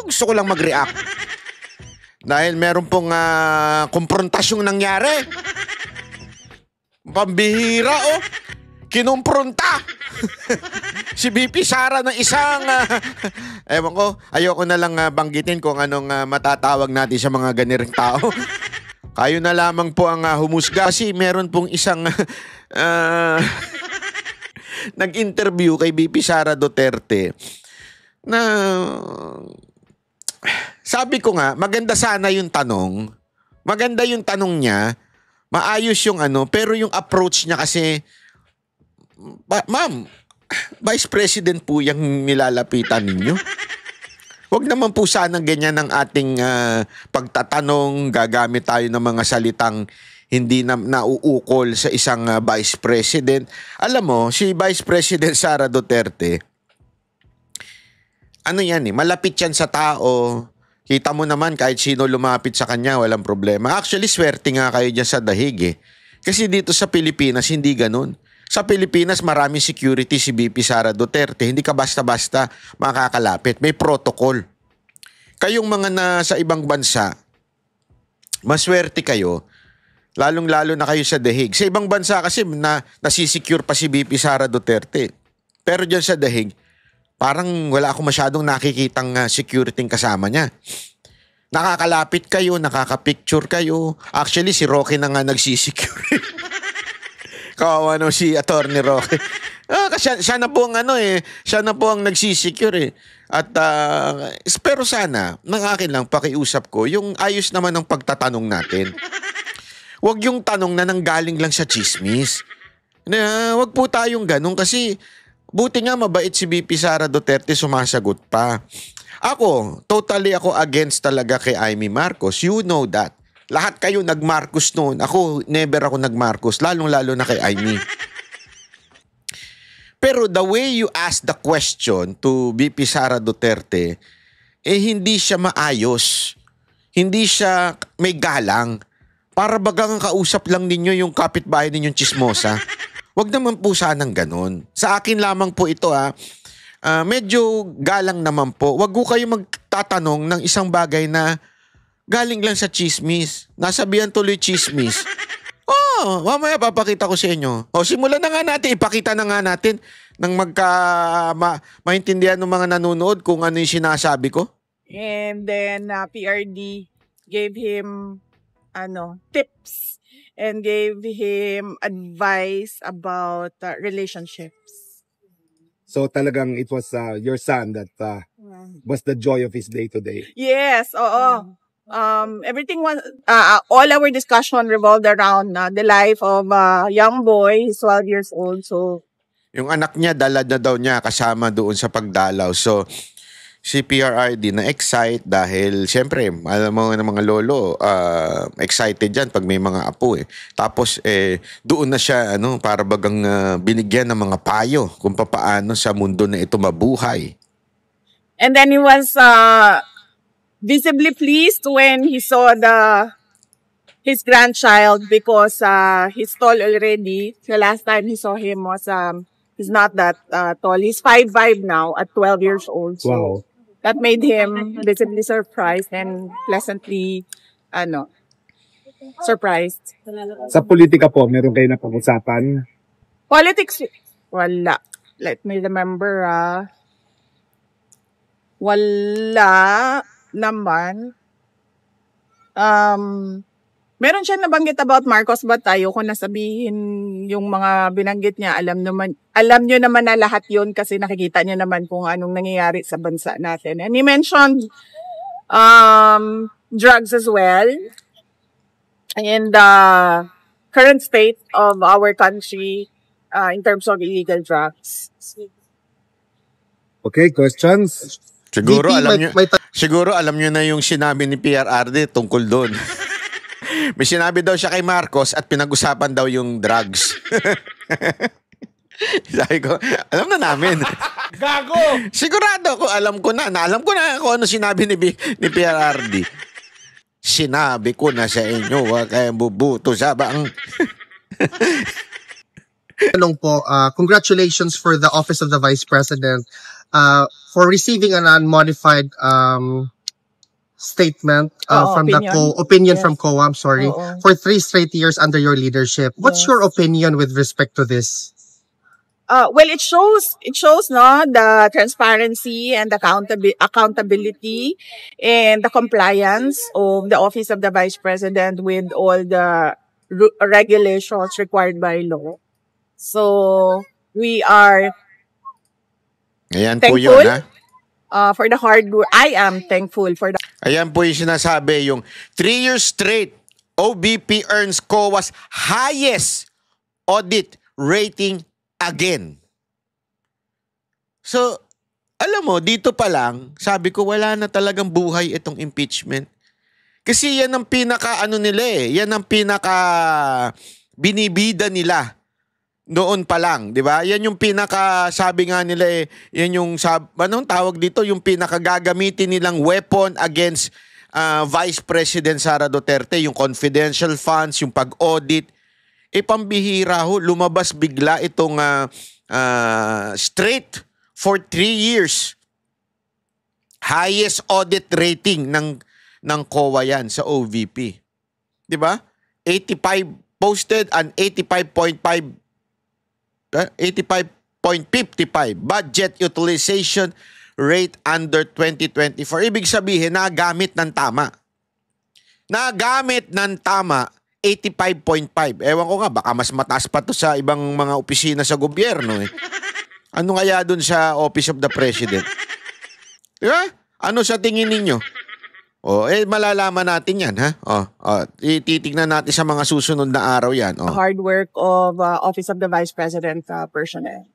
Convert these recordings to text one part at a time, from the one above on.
gusto ko lang mag-react. Dahil meron pong komprontasyong nangyari. Pambihira, oh. Kinumpronta. Si VP Sara ng isang, ewan ko, ayoko na lang banggitin kung anong matatawag natin sa mga ganirang tao. Kayo na lamang po ang humusga. Kasi meron pong isang nag-interview kay VP Sara Duterte na sabi ko nga, maganda sana yung tanong. Maganda yung tanong niya. Maayos yung pero yung approach niya kasi, ma'am, Vice President po yung nilalapitan ninyo. Huwag naman po sanang ganyan ang ating pagtatanong, gagamit tayo ng mga salitang hindi na nauukol sa isang Vice President. Alam mo, si Vice President Sara Duterte, malapit yan sa tao. Kita mo naman kahit sino lumapit sa kanya, walang problema. Actually, swerte nga kayo dyan sa dahig eh. Kasi dito sa Pilipinas, hindi ganun. Sa Pilipinas, maraming security si VP Sara Duterte. Hindi ka basta-basta makakalapit. May protocol. Kayong mga nasa ibang bansa, maswerte kayo, lalong-lalo na kayo sa dahig. Sa ibang bansa kasi nasisecure pa si VP Sara Duterte. Pero dyan sa dahig, parang wala ako masyadong nakikitang security kasama niya. Nakakalapit kayo, nakakapicture kayo. Actually, si Roque na nga nagsisecure. Kawawa no si Attorney Roque. Kasi siya na po ang siya na po ang nagsisecure eh. At pero sana, ng akin lang pakiusap ko, yung ayos naman ng pagtatanong natin. Huwag yung tanong na nanggaling lang sa chismis. Huwag po tayong ganun kasi buti nga mabait si VP Sara Duterte, sumasagot pa. Totally ako against talaga kay Amy Marcos. You know that. Lahat kayo nag-Marcos noon. Ako, never ako nag-Marcos. Lalong-lalo na kay Amy. Pero the way you ask the question to VP Sara Duterte, hindi siya maayos. Hindi siya may galang. Para bagang kausap lang ninyo yung kapitbahay ninyong chismosa. Huwag naman po sanang ganun. Sa akin lamang po ito medyo galang naman po. Huwag ko kayo magtatanong ng isang bagay na galing lang sa chismis. Nasabihan tuloy chismis. Mamaya papakita ko sa inyo. Simulan na nga natin. Ipakita na nga natin nang maintindihan ng mga nanonood kung ano yung sinasabi ko. And then PRD gave him tips and gave him advice about relationships. So talagang it was your son that was the joy of his day today. Yes, oo. Everything was, all our discussion revolved around the life of a young boy. He's 12 years old. So, yung anak niya, dala na daw niya kasama doon sa pagdalaw. So, si PRRD na-excite dahil, siyempre, alam mo ng mga lolo, excited dyan pag may mga apo eh. Tapos, doon na siya, para bagang binigyan ng mga payo kung paano sa mundo na ito mabuhay. And then he was, visibly pleased when he saw his grandchild because he's tall already. The last time he saw him was he's not that tall. He's 5'5" now at 12 years old. So wow. That made him visibly surprised and pleasantly surprised. Sa politika po, meron kayo na pag-usapan? Politics, wala. Let me remember. Wala naman. Meron siya nabanggit about Marcos, but ayoko na sabihin yung mga binanggit niya. Alam nyo naman na lahat yun kasi nakikita niyo naman kung anong nangyayari sa bansa natin. And he mentioned drugs as well and the current state of our country in terms of illegal drugs. Okay, questions? Siguro alam nyo na yung sinabi ni PRRD tungkol doon. May sinabi daw siya kay Marcos at pinag-usapan daw yung drugs. Sabi ko, alam na namin. Gago! Sigurado ako, alam ko na kung ano sinabi ni PRRD. Sinabi ko na sa inyo, huwag kayong bubuto sa bang. Congratulations for the office of the Vice President. for receiving an unmodified statement from opinion. the opinion Yes. from COA, I'm sorry, Oo. for 3 straight years under your leadership. What's Yes. your opinion with respect to this? Well, it shows no the transparency and accountability and the compliance of the Office of the Vice President with all the regulations required by law. So we are Ayan po thankful yun, ha? for the hard work. I am thankful for the Ayan po yung sinasabi, yung 3 years straight, OBP earns COA's highest audit rating again. So, alam mo, dito pa lang, sabi ko, wala na talagang buhay itong impeachment. Kasi yan ang pinaka, nila yan ang pinaka binibida nila noon pa lang, di ba? Yan yung pinaka, sabi nga nila yan yung, anong tawag dito? Yung pinaka gagamitin nilang weapon against Vice President Sara Duterte, yung confidential funds, yung pag-audit. Pambihira ho, lumabas bigla itong straight for 3 years. Highest audit rating ng COA yan sa OVP. Di ba? 85 posted and 85.55 budget utilization rate under 2024. Ibig sabihin, nagamit ng tama. Nagamit ng tama 85.5. Ewan ko nga, baka mas mataas pa to sa ibang mga opisina sa gobyerno. Ano kaya dun sa Office of the President? Diba? Ano sa tingin ninyo? Malalaman natin yan, ha? Titignan natin sa mga susunod na araw yan. hard work of Office of the Vice President personnel.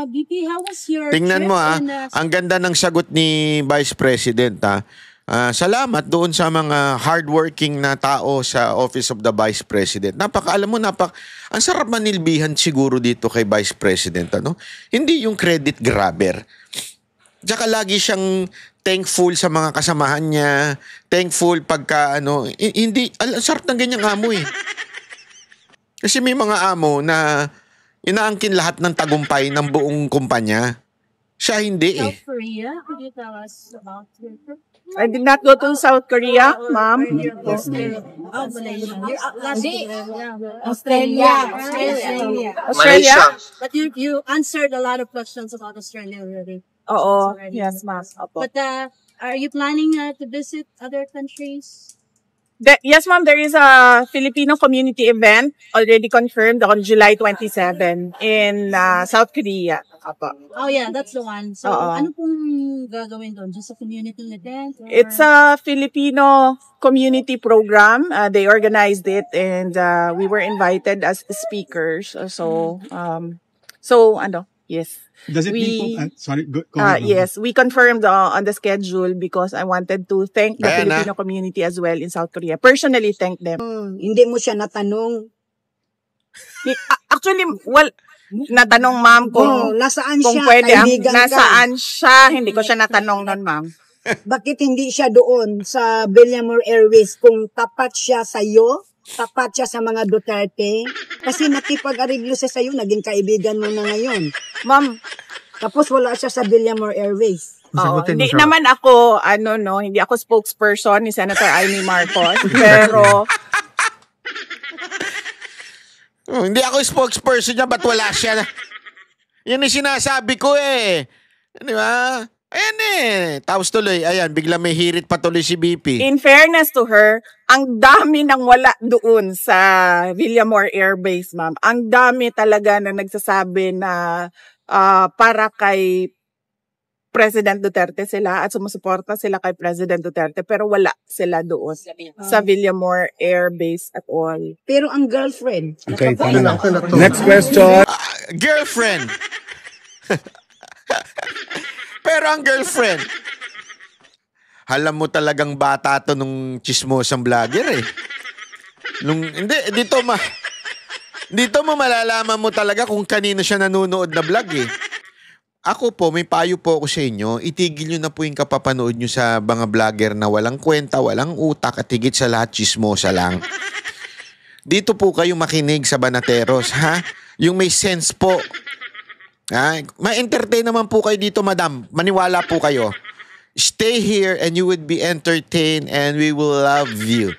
BP, how was your Tingnan trip mo, ha? in, Ang ganda ng sagot ni Vice President, ha? Salamat doon sa mga hardworking na tao sa Office of the Vice President. Ang sarap manilbihan siguro dito kay Vice President, ano? Hindi yung credit grabber. Tsaka lagi siyang thankful sa mga kasamahan niya, thankful pagka hindi, ang sarap ng ganyang amo eh. Kasi may mga amo na inaangkin lahat ng tagumpay ng buong kumpanya. Siya hindi eh. South Korea? Could you tell us about your trip? I did not go to South Korea, ma'am. Malaysia. Australia. Malaysia. But you answered a lot of questions about Australia already. Oo. Yes, ma'am. Opo. But are you planning to visit other countries? Yes, ma'am. There is a Filipino community event already confirmed on July 27 in South Korea. Opo. Oh yeah, that's the one. So Oo. ano pong gagawin doon? Just a community event? Or... It's a Filipino community program. They organized it and we were invited as speakers. Yes. Does it We- mean sorry, go ahead. Yes, we confirmed on the schedule because I wanted to thank the Ayan, Filipino community as well in South Korea. Personally, thank them. Hindi mo siya natanong Actually, natanong ma'am kung kung nasaan siya, pwede, kaibigan ka. nasaan siya. Hindi ko siya natanong nun, ma'am. Bakit hindi siya doon sa Villamor Airways kung tapat siya sa iyo, tapat siya sa mga Duterte? Kasi nakipag-ariglo siya sa iyo, naging kaibigan mo na ngayon. Ma'am, Tapos wala siya sa Villamor Airways. Sagutin mo hindi siya. naman ako, hindi ako spokesperson ni Senator Amy Marcos. Pero, Hindi ako spokesperson niya, ba't wala siya? Yan yung sinasabi ko eh. Di ba? Ayan eh. Tapos tuloy, ayan, bigla may hirit pa tuloy si BP. in fairness to her, ang dami nang wala doon sa Villamor Air Base, ma'am. Ang dami talaga na nagsasabi na para kay President Duterte sila at sumusuporta sila kay President Duterte pero wala sila doon sa Villamor Air Base at all. Pero ang girlfriend, Okay, nakapunta. tama na. Next question. Girlfriend. Pero ang girlfriend, alam mo talagang bata to nung chismosang vlogger eh. Dito mo malalaman mo talaga kung kanino siya nanonood na vlog eh. Ako po, may payo po ako sa inyo, itigil nyo na po yung kapapanood nyo sa mga vlogger na walang kwenta, walang utak at higit sa lahat chismosa lang. Dito po kayo makinig sa Banateros, ha? Yung may sense po. Ma-entertain naman po kayo dito, madam. Maniwala po kayo. Stay here and you would be entertained and we will love you.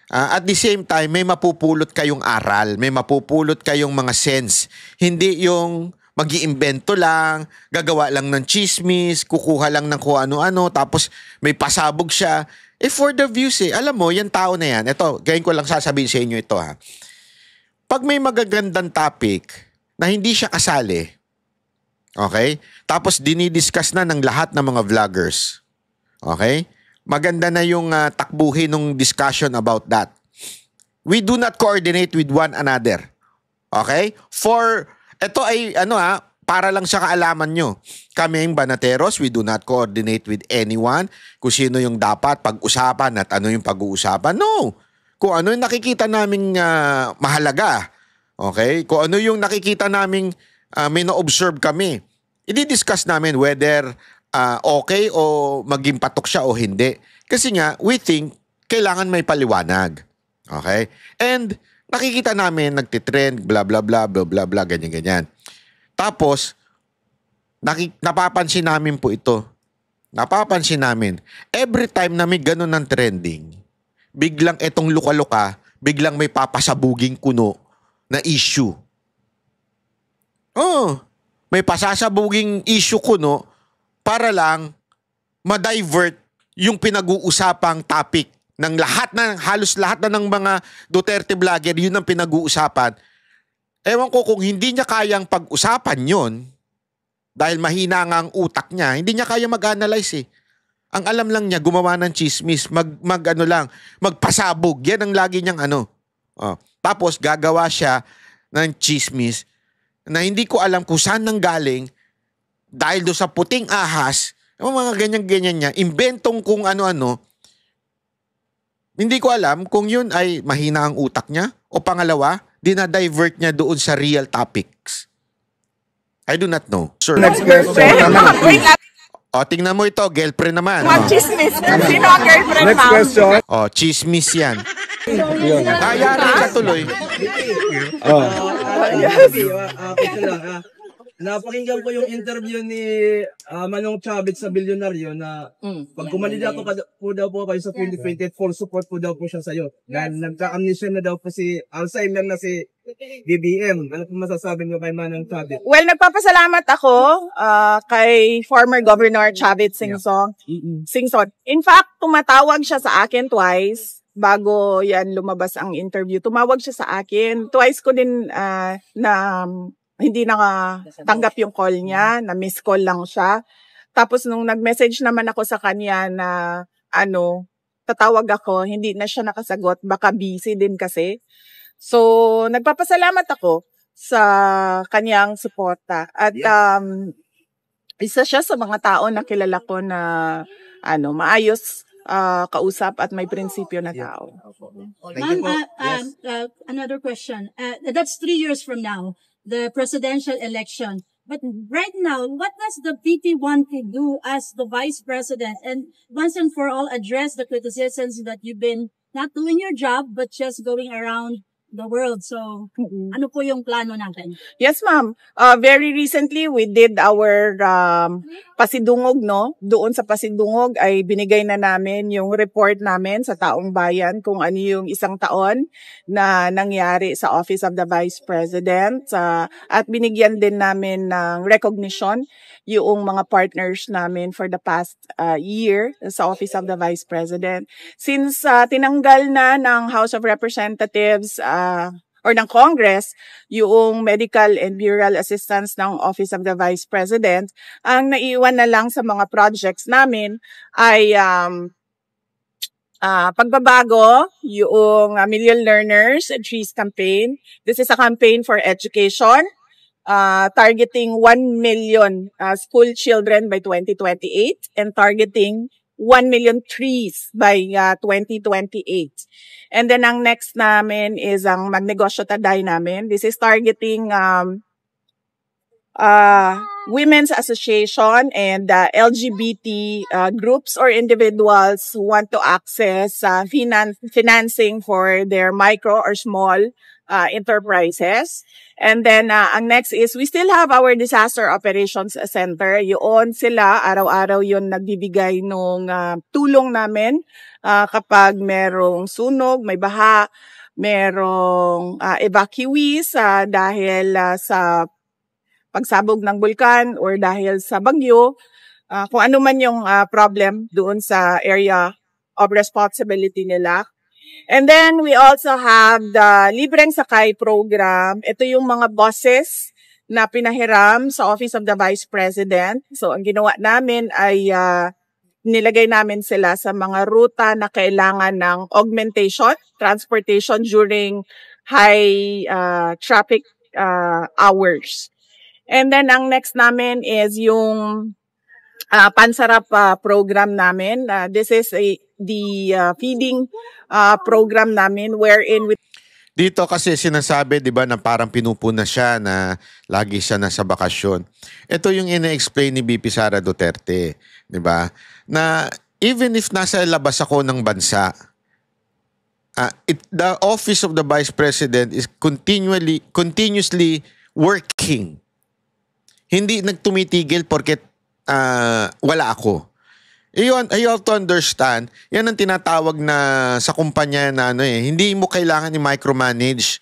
At the same time, may mapupulot kayong aral. May mapupulot kayong mga sense. Hindi yung mag-iimbento lang, gagawa lang ng chismis, kukuha lang ng kung ano-ano, tapos may pasabog siya. For the views Alam mo, yan tao na yan. Ito, gayon ko lang sasabihin sa inyo ito ha. Pag may magagandang topic na hindi siya kasali, okay? Tapos dinidiscuss na ng lahat ng mga vloggers. Okay? Maganda na yung takbuhin ng discussion about that. We do not coordinate with one another. Okay? Ito ay para lang sa kaalaman nyo. Kaming Banateros, we do not coordinate with anyone kung sino yung dapat pag-usapan at ano yung pag-uusapan. No. Kung ano yung nakikita naming mahalaga. Okay? Kung ano yung nakikita naming may na-observe kami. I-discuss namin whether okay o maging patok siya o hindi. Kasi nga, we think kailangan may paliwanag. Okay? And nakikita namin, nagtitrend, bla bla bla, bla bla bla, ganyan-ganyan. Tapos, napapansin namin po ito. Napapansin namin, every time na may ganun ng trending, biglang etong luka-luka, biglang may papasabuging kuno na issue. May pasasabuging issue kuno para lang ma-divert yung pinag-uusapang topic ng halos lahat na ng mga Duterte vlogger, yun ang pinag-uusapan. Ewan ko kung hindi niya kayang pag-usapan yon dahil mahina nga ang utak niya, hindi niya kaya mag-analyze Ang alam lang niya, gumawa ng chismis, magpasabog. Yan ang lagi niyang Tapos gagawa siya ng chismis na hindi ko alam kung saan nanggaling dahil do sa puting ahas, yung mga ganyan-ganyan niya, inventong kung ano-ano. Hindi ko alam kung yun ay mahina ang utak niya o pangalawa, dinadivert niya doon sa real topics. I do not know. Sir. Next question. Tingnan mo ito, girlfriend naman. Chismis. Sino ang girlfriend, Next ma'am? question. Chismis yan. Kaya ka tuloy. Napakinggan ko yung interview ni Manong Chavez sa Bilyonaryo na pag kumandidato po daw po kayo sa 2028, full support po daw po siya sa'yo. Dahil nagka-amnesia na daw po si Alzheimer na si BBM. Ano po masasabi niyo kay Manong Chavez? Well, nagpapasalamat ako kay former Governor Chavez Singson. In fact, tumatawag siya sa akin twice bago yan lumabas ang interview. Tumawag siya sa akin. Twice ko din hindi nakatanggap yung call niya, na miss call lang siya. Tapos nung nag-message naman ako sa kanya na tatawag ako, hindi na siya nakasagot, baka busy din kasi. So, nagpapasalamat ako sa kanyang suporta. At isa siya sa mga tao na kilala ko na maayos kausap at may prinsipyo na tao. Ma'am, another question. That's 3 years from now, the presidential election. But right now, what does the VP want to do as the vice president and once and for all address the criticisms that you've been not doing your job but just going around the world? So, ano po yung plano natin? Yes, ma'am. Very recently, we did our pasidungog, Doon sa pasidungog ay binigay na namin yung report namin sa taong bayan kung ano yung isang taon na nangyari sa Office of the Vice President. At binigyan din namin ng recognition yung mga partners namin for the past year sa Office of the Vice President. Since tinanggal na ng House of Representatives or ng Congress yung medical and burial assistance ng Office of the Vice President, ang naiwan na lang sa mga projects namin ay pagbabago yung Million Learners and Trees campaign. This is a campaign for education, targeting 1 million school children by 2028 and targeting 1 million trees by 2028. And then ang next namin is ang Magnegosyo Taday namin. This is targeting women's association and LGBT groups or individuals who want to access financing for their micro or small enterprises. And then, ang next is, we still have our Disaster Operations Center. Yun sila, araw-araw yun nagbibigay nung tulong namin kapag merong sunog, may baha, merong evacuees dahil sa pagsabog ng bulkan or dahil sa bagyo, kung ano man yung problem doon sa area of responsibility nila. And then we also have the Libreng Sakay program. Ito yung mga buses na pinahiram sa Office of the Vice President. So ang ginawa namin ay nilagay namin sila sa mga ruta na kailangan ng augmentation, transportation during high traffic hours. And then ang next namin is yung Pansarap program namin. This is the feeding program namin wherein Dito kasi sinasabi, di ba, na parang pinupuna siya na lagi siya nasa bakasyon. Ito yung ina-explain ni VP Sara Duterte, di ba? Na even if nasa labas ako ng bansa, the Office of the Vice President is continuously working. Hindi nagtumitigil porket wala ako. Iyon, you have to understand, yan ang tinatawag na sa kumpanya na hindi mo kailangan i-micromanage.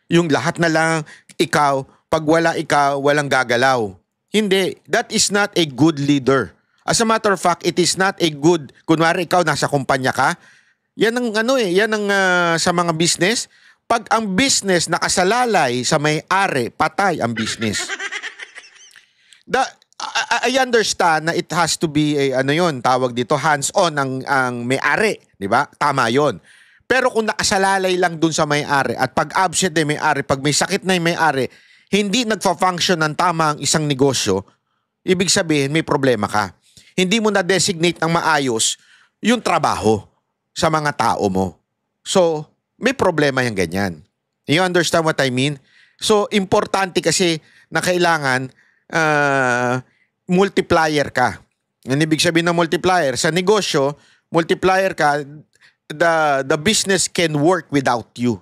Yung lahat na lang, ikaw, pag wala ikaw, walang gagalaw. Hindi, that is not a good leader. As a matter of fact, it is not a good, kunwari ikaw nasa kumpanya ka, yan ang yan ang sa mga business. Pag ang business nakasalalay sa may-ari, patay ang business. I understand na it has to be tawag dito, hands-on ang may-ari, di ba? Tama 'yon. Pero kung nakasalalay lang dun sa may-ari at pag absent ng may-ari, pag may sakit na yung may-ari, hindi nagfa-function ng tama ang isang negosyo, ibig sabihin may problema ka. Hindi mo na-designate ng maayos yung trabaho sa mga tao mo. So, may problema yung ganyan. You understand what I mean? So, importante kasi na kailangan multiplier ka. Ang ibig sabihin ng multiplier, sa negosyo, multiplier ka, the business can work without you.